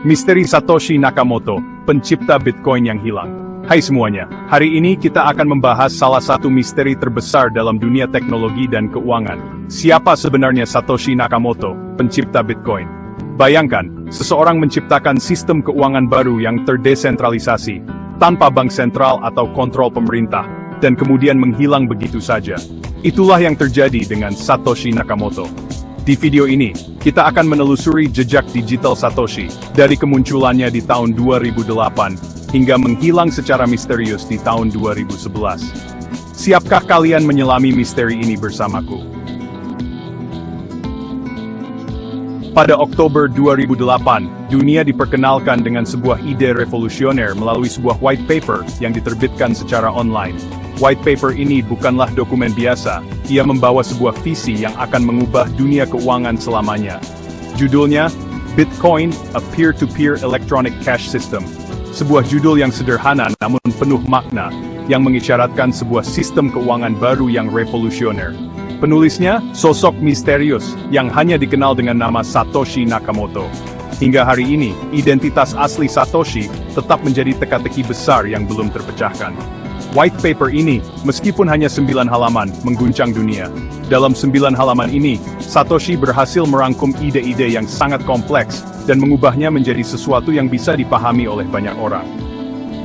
Misteri Satoshi Nakamoto, pencipta Bitcoin yang hilang. Hai semuanya, hari ini kita akan membahas salah satu misteri terbesar dalam dunia teknologi dan keuangan. Siapa sebenarnya Satoshi Nakamoto, pencipta Bitcoin? Bayangkan, seseorang menciptakan sistem keuangan baru yang terdesentralisasi, tanpa bank sentral atau kontrol pemerintah, dan kemudian menghilang begitu saja. Itulah yang terjadi dengan Satoshi Nakamoto. Di video ini, kita akan menelusuri jejak digital Satoshi, dari kemunculannya di tahun 2008, hingga menghilang secara misterius di tahun 2011. Siapkah kalian menyelami misteri ini bersamaku? Pada Oktober 2008, dunia diperkenalkan dengan sebuah ide revolusioner melalui sebuah white paper yang diterbitkan secara online. White paper ini bukanlah dokumen biasa, ia membawa sebuah visi yang akan mengubah dunia keuangan selamanya. Judulnya, Bitcoin, a Peer-to-Peer Electronic Cash System. Sebuah judul yang sederhana namun penuh makna, yang mengisyaratkan sebuah sistem keuangan baru yang revolusioner. Penulisnya, sosok misterius, yang hanya dikenal dengan nama Satoshi Nakamoto. Hingga hari ini, identitas asli Satoshi tetap menjadi teka-teki besar yang belum terpecahkan. White paper ini, meskipun hanya 9 halaman, mengguncang dunia. Dalam 9 halaman ini, Satoshi berhasil merangkum ide-ide yang sangat kompleks, dan mengubahnya menjadi sesuatu yang bisa dipahami oleh banyak orang.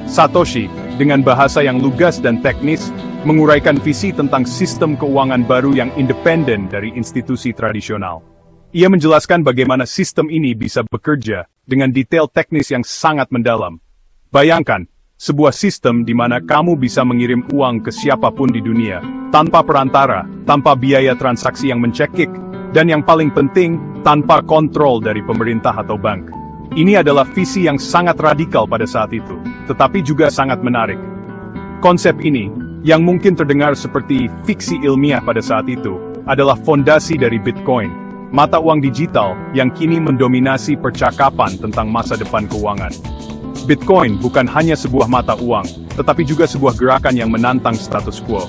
Satoshi, dengan bahasa yang lugas dan teknis, menguraikan visi tentang sistem keuangan baru yang independen dari institusi tradisional. Ia menjelaskan bagaimana sistem ini bisa bekerja, dengan detail teknis yang sangat mendalam. Bayangkan, sebuah sistem di mana kamu bisa mengirim uang ke siapapun di dunia, tanpa perantara, tanpa biaya transaksi yang mencekik, dan yang paling penting, tanpa kontrol dari pemerintah atau bank. Ini adalah visi yang sangat radikal pada saat itu, tetapi juga sangat menarik. Konsep ini, yang mungkin terdengar seperti fiksi ilmiah pada saat itu, adalah fondasi dari Bitcoin, mata uang digital yang kini mendominasi percakapan tentang masa depan keuangan. Bitcoin bukan hanya sebuah mata uang, tetapi juga sebuah gerakan yang menantang status quo.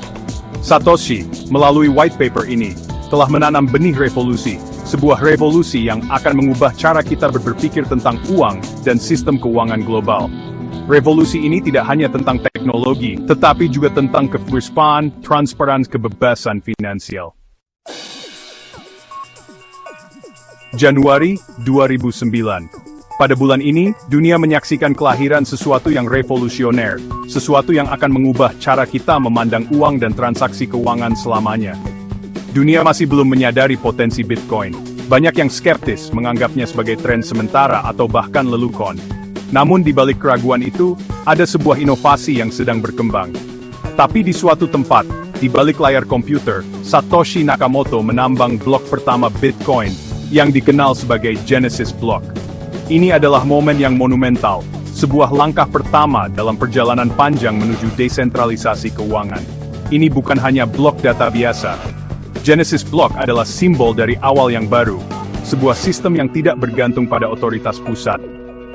Satoshi, melalui white paper ini, telah menanam benih revolusi, sebuah revolusi yang akan mengubah cara kita berpikir tentang uang dan sistem keuangan global. Revolusi ini tidak hanya tentang teknologi, tetapi juga tentang kebebasan, transparansi, kebebasan finansial. Januari 2009. Pada bulan ini, dunia menyaksikan kelahiran sesuatu yang revolusioner, sesuatu yang akan mengubah cara kita memandang uang dan transaksi keuangan selamanya. Dunia masih belum menyadari potensi Bitcoin. Banyak yang skeptis menganggapnya sebagai tren sementara atau bahkan lelucon. Namun di balik keraguan itu, ada sebuah inovasi yang sedang berkembang. Tapi di suatu tempat, di balik layar komputer, Satoshi Nakamoto menambang blok pertama Bitcoin, yang dikenal sebagai Genesis Block. Ini adalah momen yang monumental, sebuah langkah pertama dalam perjalanan panjang menuju desentralisasi keuangan. Ini bukan hanya blok data biasa. Genesis Block adalah simbol dari awal yang baru, sebuah sistem yang tidak bergantung pada otoritas pusat.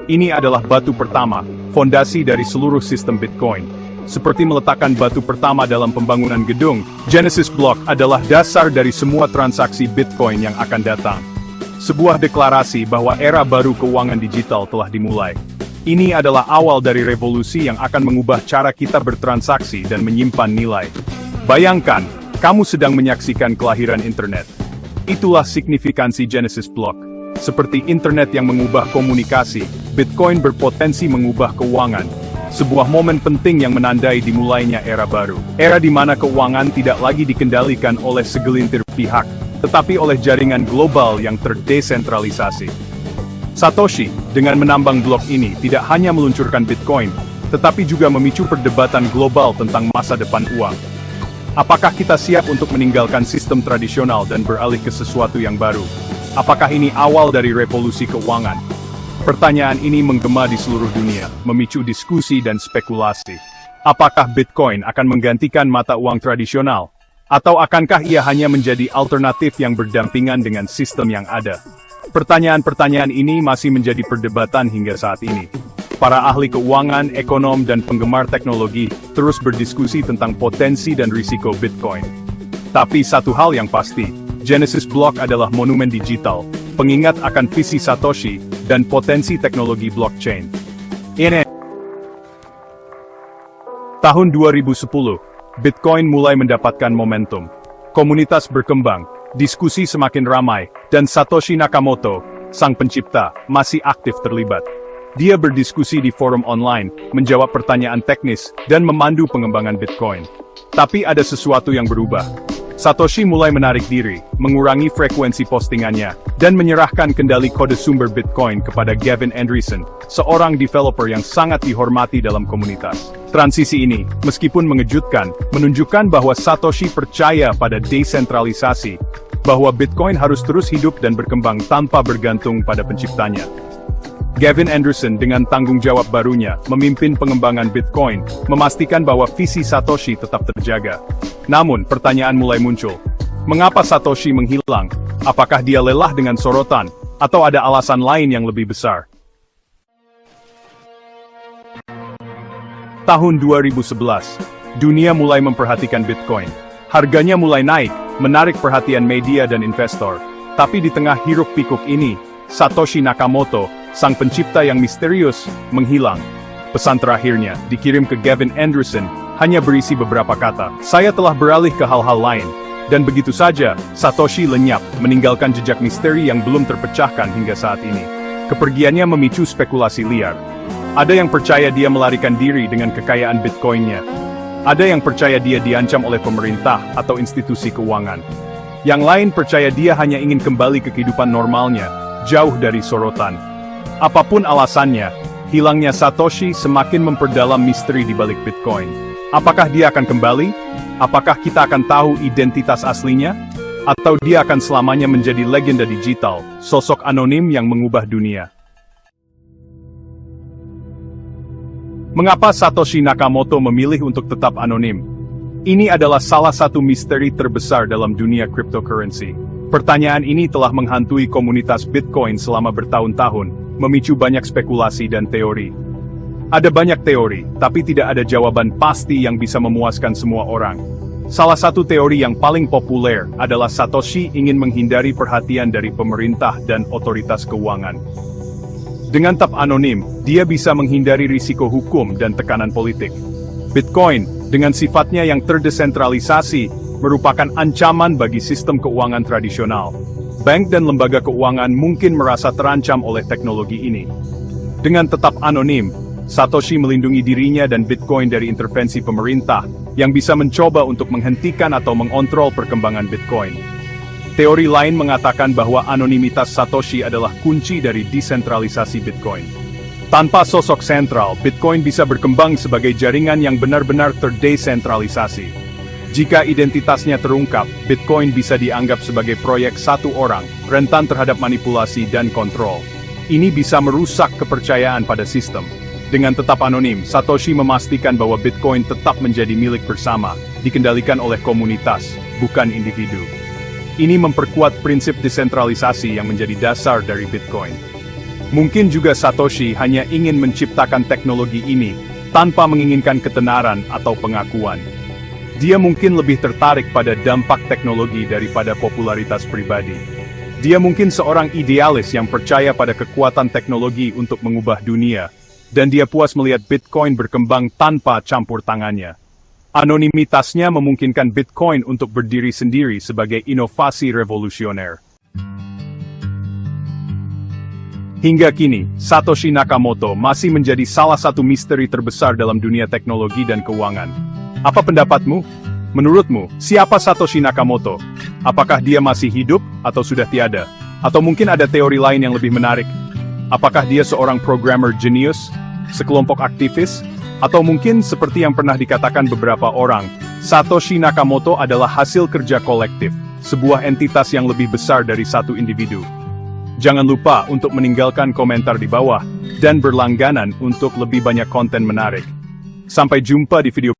Ini adalah batu pertama, fondasi dari seluruh sistem Bitcoin. Seperti meletakkan batu pertama dalam pembangunan gedung, Genesis Block adalah dasar dari semua transaksi Bitcoin yang akan datang. Sebuah deklarasi bahwa era baru keuangan digital telah dimulai. Ini adalah awal dari revolusi yang akan mengubah cara kita bertransaksi dan menyimpan nilai. Bayangkan, kamu sedang menyaksikan kelahiran internet. Itulah signifikansi Genesis Block. Seperti internet yang mengubah komunikasi, Bitcoin berpotensi mengubah keuangan. Sebuah momen penting yang menandai dimulainya era baru. Era di mana keuangan tidak lagi dikendalikan oleh segelintir pihak, tetapi oleh jaringan global yang terdesentralisasi. Satoshi, dengan menambang blok ini, tidak hanya meluncurkan Bitcoin, tetapi juga memicu perdebatan global tentang masa depan uang. Apakah kita siap untuk meninggalkan sistem tradisional dan beralih ke sesuatu yang baru? Apakah ini awal dari revolusi keuangan? Pertanyaan ini menggema di seluruh dunia, memicu diskusi dan spekulasi. Apakah Bitcoin akan menggantikan mata uang tradisional? Atau akankah ia hanya menjadi alternatif yang berdampingan dengan sistem yang ada? Pertanyaan-pertanyaan ini masih menjadi perdebatan hingga saat ini. Para ahli keuangan, ekonom, dan penggemar teknologi terus berdiskusi tentang potensi dan risiko Bitcoin. Tapi satu hal yang pasti, Genesis Block adalah monumen digital, pengingat akan visi Satoshi, dan potensi teknologi blockchain. Ini tahun 2010, Bitcoin mulai mendapatkan momentum. Komunitas berkembang, diskusi semakin ramai, dan Satoshi Nakamoto, sang pencipta, masih aktif terlibat. Dia berdiskusi di forum online, menjawab pertanyaan teknis, dan memandu pengembangan Bitcoin. Tapi ada sesuatu yang berubah. Satoshi mulai menarik diri, mengurangi frekuensi postingannya, dan menyerahkan kendali kode sumber Bitcoin kepada Gavin Andresen, seorang developer yang sangat dihormati dalam komunitas. Transisi ini, meskipun mengejutkan, menunjukkan bahwa Satoshi percaya pada desentralisasi, bahwa Bitcoin harus terus hidup dan berkembang tanpa bergantung pada penciptanya. Gavin Andresen dengan tanggung jawab barunya memimpin pengembangan Bitcoin, memastikan bahwa visi Satoshi tetap terjaga. Namun, pertanyaan mulai muncul. Mengapa Satoshi menghilang? Apakah dia lelah dengan sorotan? Atau ada alasan lain yang lebih besar? Tahun 2011, dunia mulai memperhatikan Bitcoin. Harganya mulai naik, menarik perhatian media dan investor. Tapi di tengah hiruk-pikuk ini, Satoshi Nakamoto, sang pencipta yang misterius, menghilang. Pesan terakhirnya, dikirim ke Gavin Andresen, hanya berisi beberapa kata. Saya telah beralih ke hal-hal lain. Dan begitu saja, Satoshi lenyap, meninggalkan jejak misteri yang belum terpecahkan hingga saat ini. Kepergiannya memicu spekulasi liar. Ada yang percaya dia melarikan diri dengan kekayaan Bitcoin-nya. Ada yang percaya dia diancam oleh pemerintah atau institusi keuangan. Yang lain percaya dia hanya ingin kembali ke kehidupan normalnya, jauh dari sorotan. Apapun alasannya, hilangnya Satoshi semakin memperdalam misteri di balik Bitcoin. Apakah dia akan kembali? Apakah kita akan tahu identitas aslinya? Atau dia akan selamanya menjadi legenda digital, sosok anonim yang mengubah dunia? Mengapa Satoshi Nakamoto memilih untuk tetap anonim? Ini adalah salah satu misteri terbesar dalam dunia cryptocurrency. Pertanyaan ini telah menghantui komunitas Bitcoin selama bertahun-tahun, memicu banyak spekulasi dan teori. Ada banyak teori, tapi tidak ada jawaban pasti yang bisa memuaskan semua orang. Salah satu teori yang paling populer adalah Satoshi ingin menghindari perhatian dari pemerintah dan otoritas keuangan. Dengan tetap anonim, dia bisa menghindari risiko hukum dan tekanan politik. Bitcoin, dengan sifatnya yang terdesentralisasi, merupakan ancaman bagi sistem keuangan tradisional. Bank dan lembaga keuangan mungkin merasa terancam oleh teknologi ini. Dengan tetap anonim, Satoshi melindungi dirinya dan Bitcoin dari intervensi pemerintah, yang bisa mencoba untuk menghentikan atau mengontrol perkembangan Bitcoin. Teori lain mengatakan bahwa anonimitas Satoshi adalah kunci dari desentralisasi Bitcoin. Tanpa sosok sentral, Bitcoin bisa berkembang sebagai jaringan yang benar-benar terdesentralisasi. Jika identitasnya terungkap, Bitcoin bisa dianggap sebagai proyek satu orang, rentan terhadap manipulasi dan kontrol. Ini bisa merusak kepercayaan pada sistem. Dengan tetap anonim, Satoshi memastikan bahwa Bitcoin tetap menjadi milik bersama, dikendalikan oleh komunitas, bukan individu. Ini memperkuat prinsip desentralisasi yang menjadi dasar dari Bitcoin. Mungkin juga Satoshi hanya ingin menciptakan teknologi ini, tanpa menginginkan ketenaran atau pengakuan. Dia mungkin lebih tertarik pada dampak teknologi daripada popularitas pribadi. Dia mungkin seorang idealis yang percaya pada kekuatan teknologi untuk mengubah dunia, dan dia puas melihat Bitcoin berkembang tanpa campur tangannya. Anonimitasnya memungkinkan Bitcoin untuk berdiri sendiri sebagai inovasi revolusioner. Hingga kini, Satoshi Nakamoto masih menjadi salah satu misteri terbesar dalam dunia teknologi dan keuangan. Apa pendapatmu? Menurutmu, siapa Satoshi Nakamoto? Apakah dia masih hidup atau sudah tiada? Atau mungkin ada teori lain yang lebih menarik? Apakah dia seorang programmer jenius? Sekelompok aktivis? Atau mungkin seperti yang pernah dikatakan beberapa orang, Satoshi Nakamoto adalah hasil kerja kolektif, sebuah entitas yang lebih besar dari satu individu. Jangan lupa untuk meninggalkan komentar di bawah, dan berlangganan untuk lebih banyak konten menarik. Sampai jumpa di video